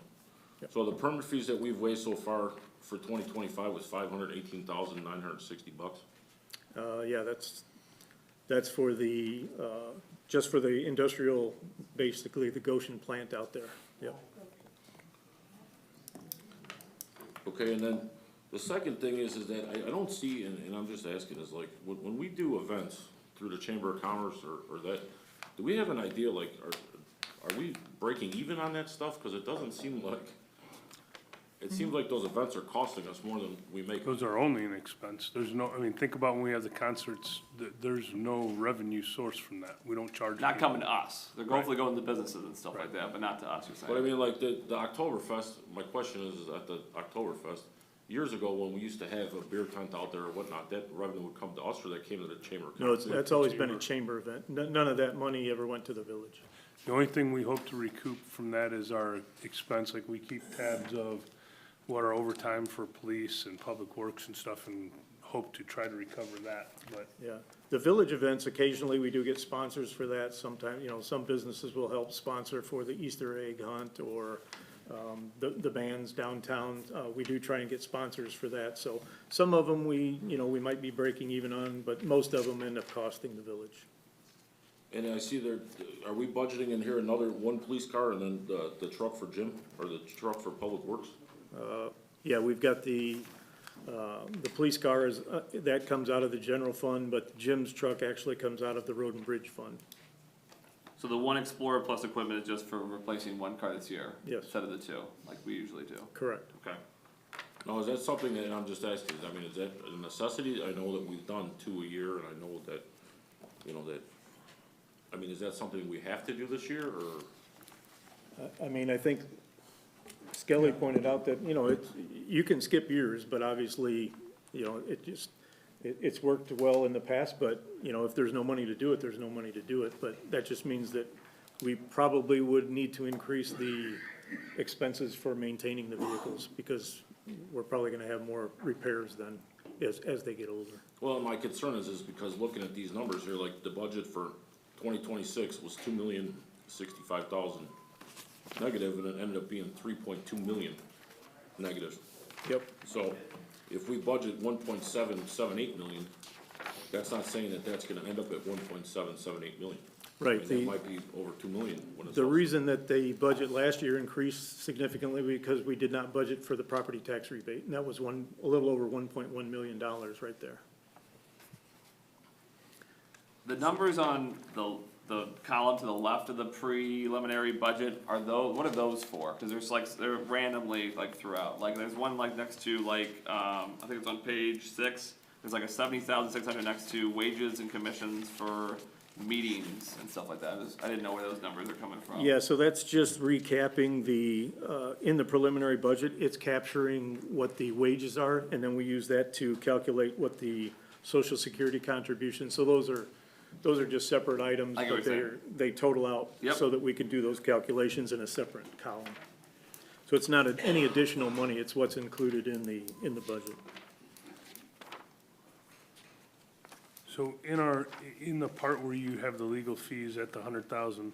H: So the permit fees that we've waived so far for 2025 was $518,960.
I: Yeah, that's That's for the, just for the industrial, basically the Goshen plant out there, yep.
H: Okay, and then the second thing is that I don't see, and I'm just asking, is like, when we do events through the Chamber of Commerce or that, do we have an idea, like, are we breaking even on that stuff? Cause it doesn't seem like, it seems like those events are costing us more than we make.
C: Those are only an expense. There's no, I mean, think about when we have the concerts, there's no revenue source from that. We don't charge.
F: Not
C: people.
F: coming to us. They're hopefully going to businesses and stuff like that, but not to us, you're saying.
H: But I mean, like, the Oktoberfest, my question is at the Oktoberfest, years ago, when we used to have a beer tent out there or whatnot, that revenue would come to us or that came to the Chamber of
I: No,
H: Commerce?
I: that's always been a chamber event. None of that money ever went to the village.
C: The only thing we hope to recoup from that is our expense, like we keep tabs of what our overtime for police and public works and stuff and hope to try to recover that, but
I: Yeah, the village events, occasionally we do get sponsors for that. Sometimes, you know, some businesses will help sponsor for the Easter egg hunt or, the bands downtown. We do try and get sponsors for that. So some of them we might be breaking even on, but most of them end up costing the village.
H: And I see there, are we budgeting in here another one police car and then the truck for Jim, or the truck for Public Works?
I: Yeah, we've got the police car is, that comes out of the general fund, but Jim's truck actually comes out of the road and bridge fund.
F: So the one Explorer plus equipment is just for replacing one car this year?
I: Yes.
F: Instead of the two, like we usually do?
I: Correct.
F: Okay.
H: Now, is that something that, I'm just asking, I mean, is that a necessity? I know that we've done 2 a year, and I know that, I mean, is that something we have to do this year, or?
I: I mean, I think Skelly pointed out that, you can skip years, but obviously, it's worked well in the past, but, if there's no money to do it, there's no money to do it. But that just means that we probably would need to increase the expenses for maintaining the vehicles, because we're probably gonna have more repairs then as they get older.
H: Well, my concern is because looking at these numbers here, like the budget for 2026 was $2,065,000 negative, and it ended up being 3.2 million negative.
I: Yep.
H: So if we budget 1.778 million, that's not saying that that's gonna end up at 1.778 million.
I: Right,
H: I mean, that might be over 2 million when it's
I: The
H: all-
I: reason that the budget last year increased significantly because we did not budget for the property tax rebate, and that was a little over $1.1 million right there.
F: The numbers on the column to the left of the preliminary budget, what are those for? Cause there's they're randomly throughout, there's one next to I think it's on page 6, there's a 70,600 next to wages and commissions for meetings and stuff like that. I didn't know where those numbers are coming from.
I: Yeah, so that's just recapping in the preliminary budget, it's capturing what the wages are, and then we use that to calculate what the social security contribution, so those are just separate items,
F: I get what
I: but
F: you're
I: they total out
F: Yep.
I: so that we can do those calculations in a separate column. So it's not any additional money, it's what's included in the budget.
C: so in the part where you have the legal fees at the 100,000,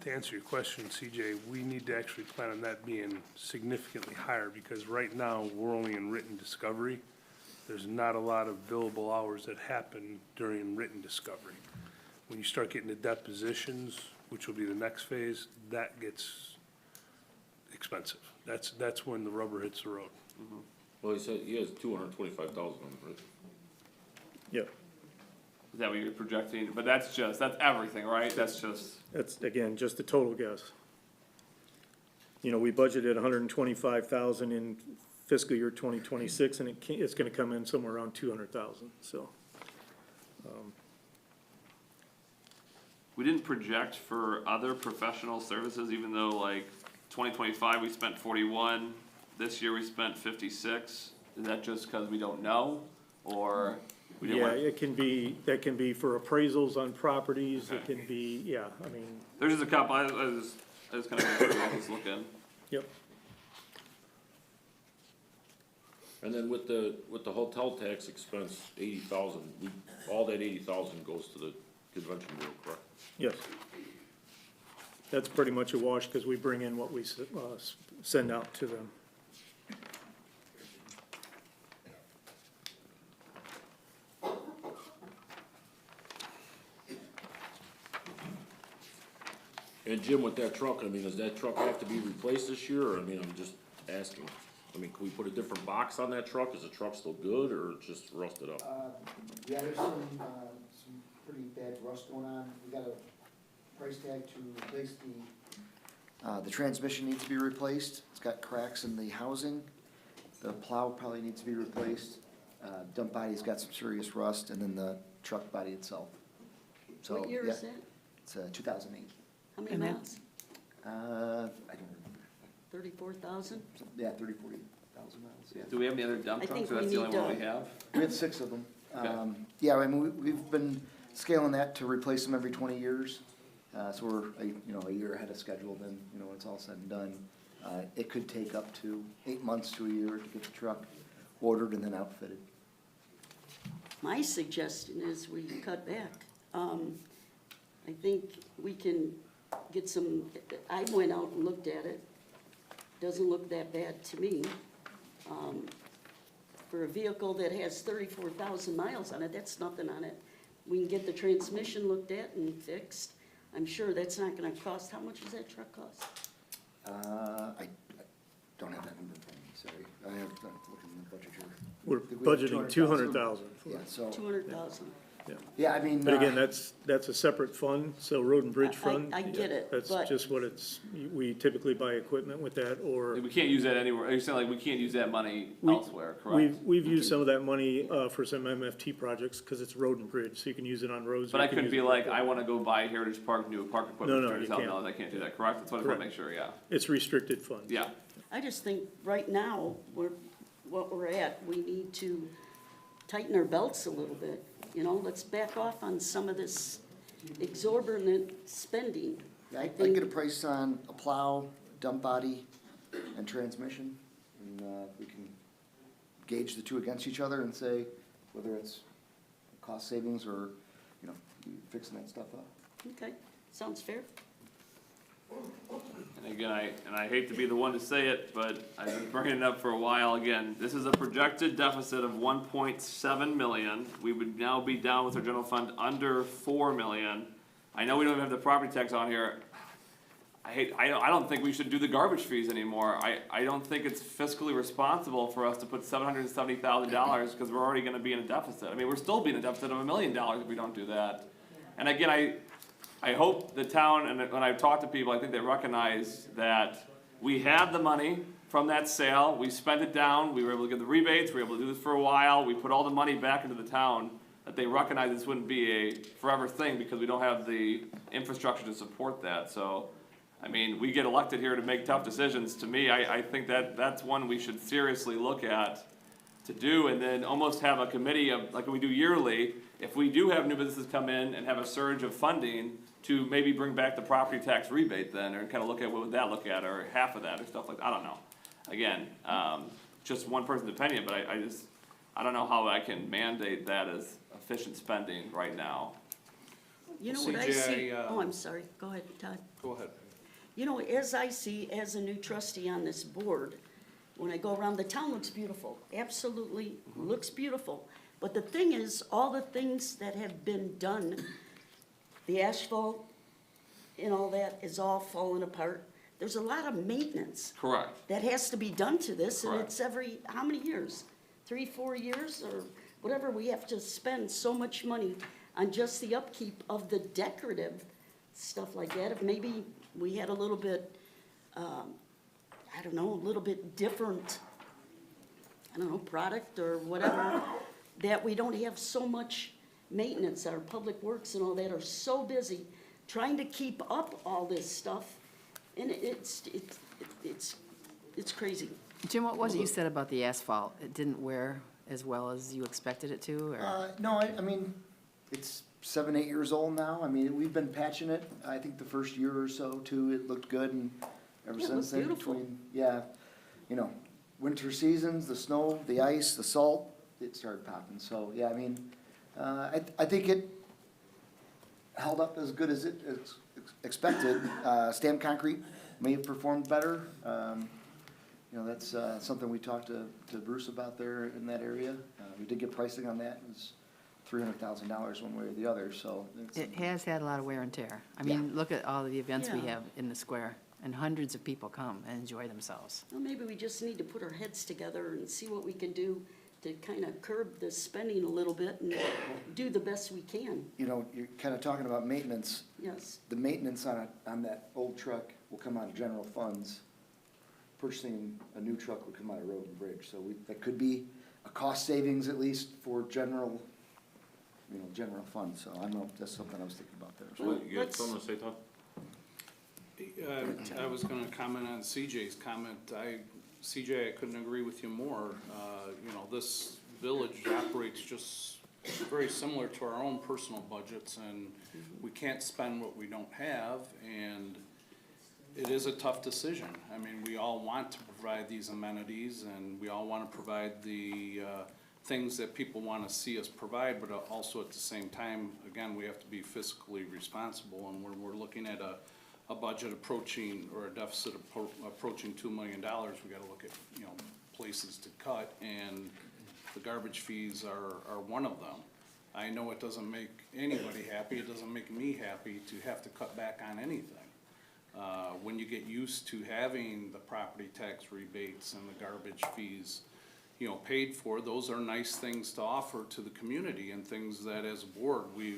C: to answer your question, CJ, we need to actually plan on that being significantly higher, because right now, we're only in written discovery. There's not a lot of billable hours that happen during written discovery. When you start getting to depositions, which will be the next phase, that gets expensive. That's when the rubber hits the road.
H: Well, he said he has 225,000, right?
I: Yep,
F: Is that what you're projecting? But that's everything, right? That's
I: again, just a total guess. We budgeted 125,000 in fiscal year 2026, and it's gonna come in somewhere around 200,000, so.
F: we didn't project for other professional services, even though 2025 we spent 41, this year we spent 56. Is that just cause we don't know, or we didn't
I: Yeah,
F: want?
I: that can be for appraisals on properties, it
F: Okay.
I: can be, yeah, I mean,
F: There's just a couple, I just kinda looking.
I: yep.
H: And then with the hotel tax expense, 80,000, all that 80,000 goes to the convention bureau, correct?
I: Yes. That's pretty much a wash, because we bring in what we send out to them.
H: And Jim, with that truck, I mean, does that truck have to be replaced this year, or, I mean, I'm just asking. I mean, can we put a different box on that truck? Is the truck still good, or just rusted up?
K: Yeah, there's some pretty bad rust going on. We got a price tag to replace the transmission needs to be replaced. It's got cracks in the housing. The plow probably needs to be replaced. Dump body's got some serious rust, and then the truck body itself. So,
A: What year
K: yeah,
A: is that?
K: it's 2008.
A: How many
D: And that-
A: miles?
K: I don't remember.
A: 34,000?
K: Yeah, 40,000 miles, yeah.
F: Do we have any other dump
A: I
F: trucks,
A: think
F: or that's
A: we
F: the only
A: need
F: one we
A: to-
F: have?
K: We had 6 of them.
F: Okay.
K: Yeah, I mean, we've been scaling that to replace them every 20 years. So we're, a year ahead of schedule then, when it's all said and done. It could take up to 8 months to a year to get the truck ordered and then outfitted.
A: My suggestion is we cut back. I think we can get some, I went out and looked at it. Doesn't look that bad to me. For a vehicle that has 34,000 miles on it, that's nothing on it. We can get the transmission looked at and fixed. I'm sure that's not gonna cost, how much does that truck cost?
K: I don't have that number in front of me, sorry. I have to look in the budget here.
I: We're
K: I think we have
I: budgeting 200,000.
K: Yeah, so,
A: 200,000.
K: yeah, I mean.
I: But again, that's a separate fund, so road and bridge fund.
A: I get it,
I: That's
A: but-
I: just what it's, we typically buy equipment with that, or
F: We can't use that anywhere, you're saying like we can't use that money elsewhere, correct?
I: we've used some of that money, for some MFT projects, cause it's road and bridge, so you can use it on roads.
F: But
I: or
F: I
I: you can
F: couldn't
I: use
F: be
I: it-
F: like, I wanna go buy Heritage Park, new park equipment,
I: No,
F: for
I: you
F: $30,000,
I: can't.
F: I can't do that, correct? That's what I just wanna
I: Correct.
F: make sure, yeah,
I: It's restricted funds.
F: yeah.
A: I just think right now, what we're at, we need to tighten our belts a little bit. Let's back off on some of this exorbitant spending.
K: Yeah, I can get a price on a plow, dump body, and transmission, and we can gauge the two against each other and say whether it's cost savings or, fixing that stuff up.
A: Okay, sounds fair.
F: And again, I hate to be the one to say it, but I've been bringing it up for a while, again, this is a projected deficit of 1.7 million. We would now be down with our general fund under 4 million. I know we don't even have the property tax on here. I don't think we should do the garbage fees anymore. I don't think it's fiscally responsible for us to put $770,000, because we're already gonna be in a deficit. I mean, we're still being in a deficit of $1 million if we don't do that. And again, I hope the town, and when I've talked to people, I think they recognize that we have the money from that sale, we spent it down, we were able to get the rebates, we were able to do this for a while, we put all the money back into the town, that they recognize this wouldn't be a forever thing, because we don't have the infrastructure to support that, so, I mean, we get elected here to make tough decisions, to me, I think that's one we should seriously look at to do, and then almost have a committee of, like we do yearly, if we do have new businesses come in and have a surge of funding, to maybe bring back the property tax rebate then, or kinda look at, what would that look at, or half of that, or stuff like that, I don't know. Again, just one person's opinion, but I don't know how I can mandate that as efficient spending right now.
A: You know what I
G: CJ,
A: see? Oh, I'm sorry, go ahead, Todd.
G: Go ahead.
A: As I see, as a new trustee on this board, when I go around, the town looks beautiful, absolutely looks beautiful. But the thing is, all the things that have been done, the asphalt and all that is all falling apart. There's a lot of maintenance
F: Correct.
A: that has to be done to this, and
F: Correct.
A: it's every, how many years? 3, 4 years, or whatever, we have to spend so much money on just the upkeep of the decorative stuff like that. If maybe we had a little bit, I don't know, a little bit different, product or whatever, that we don't have so much maintenance. Our public works and all that are so busy trying to keep up all this stuff, and it's crazy.
D: Jim, what was it you said about the asphalt? It didn't wear as well as you expected it to, or?
K: No, I mean, it's 7, 8 years old now. I mean, we've been patching it. I think the first year or so too, it looked good, and ever
A: Yeah, it
K: since
A: looked
K: then,
A: beautiful.
K: winter seasons, the snow, the ice, the salt, it started popping. So, yeah, I mean, I think it held up as good as it expected. Stamped concrete may have performed better. That's something we talked to Bruce about there in that area. We did get pricing on that. It was $300,000 one way or the other, so. it's-
D: It has had a lot of wear and tear. I mean, look at all the events we
A: Yeah.
D: have in the square, and hundreds of people come and enjoy themselves.
A: Well, maybe we just need to put our heads together and see what we can do to kind of curb the spending a little bit and do the best we can,
K: You know, you're kind of talking about maintenance.
A: yes.
K: The maintenance on that old truck will come out of general funds. Purchasing a new truck would come out of road and bridge, so that could be a cost savings at least for general, general funds, so I don't know if that's something I was thinking about there.
H: So you got
A: let's-
H: something to say, Todd?
G: I was gonna comment on CJ's comment. CJ, I couldn't agree with you more. This village operates just very similar to our own personal budgets, and we can't spend what we don't have, and it is a tough decision. I mean, we all want to provide these amenities, and we all wanna provide the, things that people wanna see us provide, but also at the same time, again, we have to be fiscally responsible, and when we're looking at a budget approaching, or a deficit approaching $2 million, we gotta look at, places to cut, and the garbage fees are one of them. I know it doesn't make anybody happy, it doesn't make me happy to have to cut back on anything. When you get used to having the property tax rebates and the garbage fees, paid for, those are nice things to offer to the community, and things that as a board, we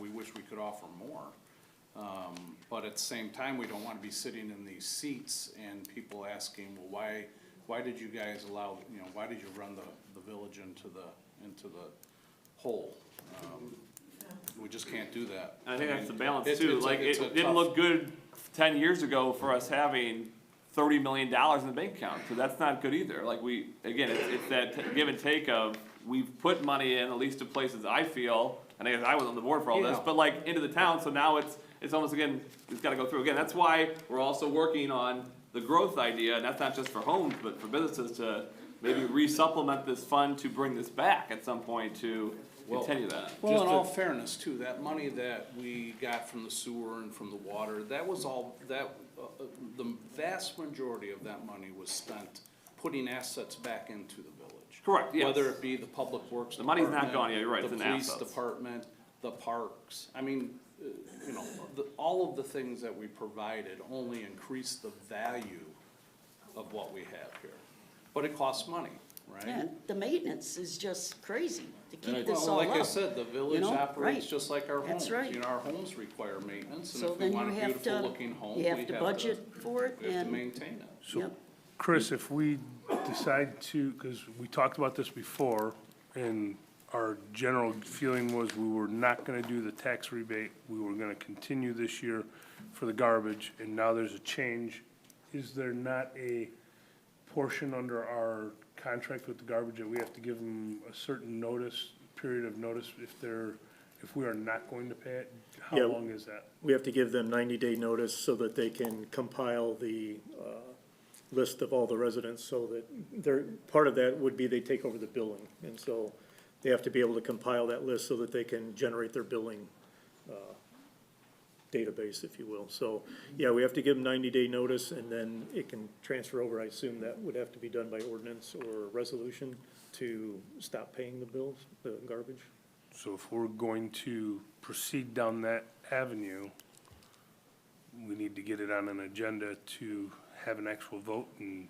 G: wish we could offer more. But at the same time, we don't wanna be sitting in these seats and people asking, well, why did you guys allow, why did you run the village into the hole? We just can't do that.
F: And I think that's the balance
G: It's-
F: too,
G: it's a-
F: like,
G: it's a
F: it didn't
G: tough-
F: look good 10 years ago for us having $30 million in the bank account, so that's not good either. Like again, it's that give and take of, we've put money in, at least to places I feel, and I guess I was on the board for all this,
G: Yeah.
F: but like into the town, so now it's almost again, it's gotta go through again. That's why we're also working on the growth idea, and that's not just for homes, but for businesses to maybe re-supplement this fund to bring this back at some point to continue that.
G: Well, in all fairness too, that money that we got from the sewer and from the water, that was all, the vast majority of that money was spent putting assets back into the village.
F: Correct, yes.
G: Whether it be the public works
F: The money's not
G: department,
F: gone yet, you're right, it's in
G: the police
F: assets.
G: department, the parks, I mean, all of the things that we provided only increased the value of what we have here. But it costs money, right?
A: Yeah, the maintenance is just crazy to
H: And I-
A: keep this
G: Well,
A: all
G: like I
A: up.
G: said, the village
A: know,
G: operates
A: right.
G: just like our homes.
A: That's right.
G: Our homes require maintenance, and
A: So
G: if we
A: then
G: want a
A: you have
G: beautiful
A: to,
G: looking home,
A: you
G: we
A: have to budget for it
G: we have to
A: and,
G: maintain it.
C: So,
A: yep,
C: Chris, if we decide to, because we talked about this before, and our general feeling was we were not gonna do the tax rebate, we were gonna continue this year for the garbage, and now there's a change. Is there not a portion under our contract with the garbage that we have to give them a certain period of notice if we are not going to pay it? How
I: Yeah.
C: long is that?
I: We have to give them 90-day notice so that they can compile the list of all the residents, so that part of that would be they take over the billing. And so they have to be able to compile that list so that they can generate their billing database, if you will. So, yeah, we have to give them 90-day notice, and then it can transfer over. I assume that would have to be done by ordinance or resolution to stop paying the bills, the garbage.
C: So if we're going to proceed down that avenue, we need to get it on an agenda to have an actual vote and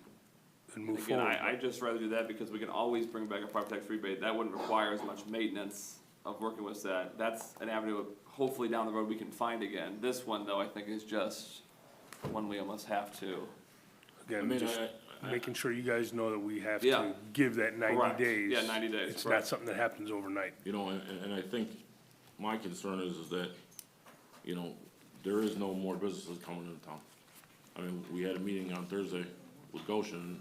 C: move
F: Again,
C: forward.
F: I just rather do that because we can always bring back a property tax rebate. That wouldn't require as much maintenance of working with that. That's an avenue of hopefully down the road we can find again. This one, though, I think is just one we almost have to.
H: I
C: Again,
H: mean,
C: just making sure you guys know that we have
F: Yeah.
C: to give that 90
F: Correct.
C: days.
F: Yeah, 90 days,
C: It's
F: correct.
C: not something that happens overnight.
H: And I think my concern is that, there is no more businesses coming into town. I mean, we had a meeting on Thursday with Goshen,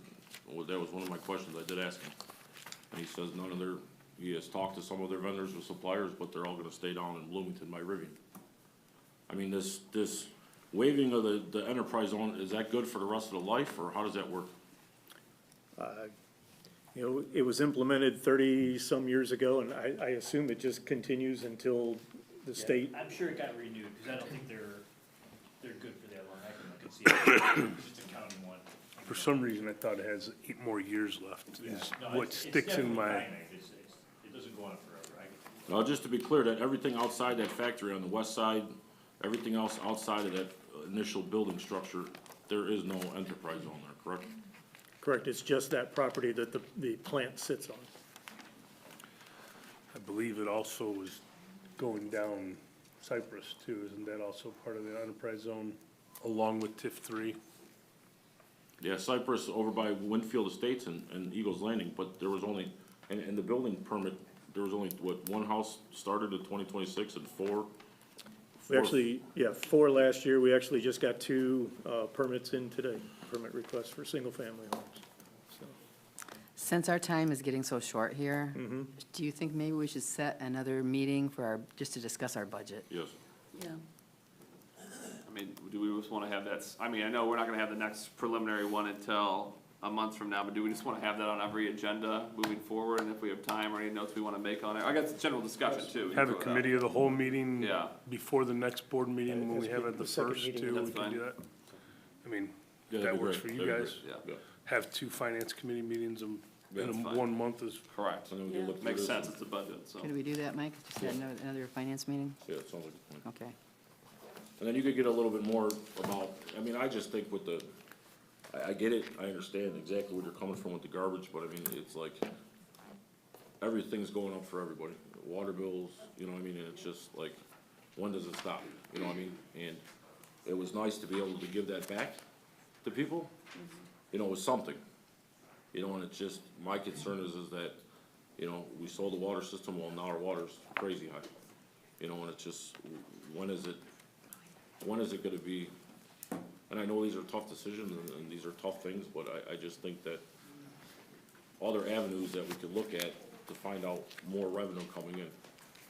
H: that was one of my questions I did ask him. And he says he has talked to some of their vendors or suppliers, but they're all gonna stay down in Bloomington by Rivian. I mean, this waiving of the enterprise zone, is that good for the rest of the life, or how does that work?
I: It was implemented 30-some years ago, and I assume it just continues until the state.
L: I'm sure it got renewed, because I don't think they're good for that long, I can see it, it's just a county one.
C: For some reason, I thought it has 8 more years left, is
L: No,
C: what
L: it's
C: sticks in
L: definitely
C: my,
L: finite. It doesn't go on forever,
H: Now, just to be clear, that everything outside that factory on the west side, everything else outside of that initial building structure, there is no enterprise zone there, correct?
I: Correct, it's just that property that the plant sits on.
C: I believe it also was going down Cypress too, isn't that also part of the enterprise zone, along with TIF 3?
H: Yeah, Cypress over by Winfield Estates and Eagles Landing, but there was only, and the building permit, there was only, what, one house started in 2026 and four?
I: We actually, 4 last year, we actually just got 2 permits in today, permit requests for single-family homes. So,
D: Since our time is getting so short here, do you think maybe we should set another meeting for our, just to discuss our budget?
H: Yes.
A: Yeah.
F: I mean, do we just wanna have that, I mean, I know we're not gonna have the next preliminary one until a month from now, but do we just wanna have that on every agenda moving forward, and if we have time or any notes we wanna make on it? I guess it's general discussion too.
C: Have a committee of the whole meeting
F: Yeah.
C: before the next board meeting when we have it the
I: The second
C: first
I: meeting.
C: too,
F: That's
C: we can
F: fine.
C: do that. I mean,
H: Yeah,
C: that
H: that'd be
C: works
H: great.
C: for you
H: That'd be
C: guys.
H: great.
F: Yeah.
H: Yeah.
C: Have 2 finance committee meetings in
F: That's fine.
C: 1 month is,
F: Correct.
H: And then we can look through
F: Makes
H: this.
F: sense, it's a budget, so.
D: Could we do that, Mike? Just have another finance meeting?
H: Yeah, it sounds like a plan.
D: Okay.
H: And then you could get a little bit more about, I mean, I just think with the, I get it, I understand exactly where you're coming from with the garbage, but I mean, it's like, everything's going up for everybody. Water bills, you know what I mean, and it's just like, when does it stop? You know what I mean? And it was nice to be able to give that back to people, you know, it was something. You know, and it's just, my concern is that, you know, we sold the water system, well, now our water's crazy high. You know, and it's just, when is it gonna be, and I know these are tough decisions and these are tough things, but I just think that other avenues that we could look at to find out more revenue coming in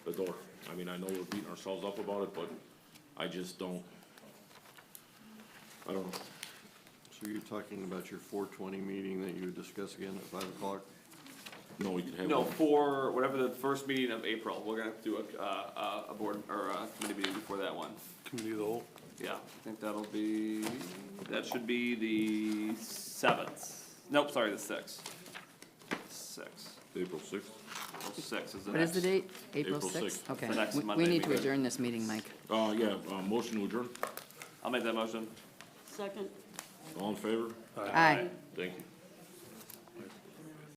H: the door. I mean, I know we're beating ourselves up about it, but I just don't, I don't know.
M: So you're talking about your 4:20 meeting that you would discuss again at 5 o'clock?
H: No, we could have.
F: No, for whatever the first meeting of April, we're gonna have to do a board, or a committee meeting before that one.
C: committee of the whole.
F: Yeah, I think that'll be, that should be the 7th. Nope, sorry, the 6th. 6th.
H: April 6th.
F: April 6th is the
D: What is
F: next.
D: the date? April
H: April
D: 6th?
H: 6th.
D: Okay.
F: The next
D: We
F: Monday
D: need to
F: meeting.
D: adjourn this meeting, Mike.
H: Motion to adjourn,
F: I'll make that motion.
A: Second?
H: all in favor?
D: Aye.
H: Thank you.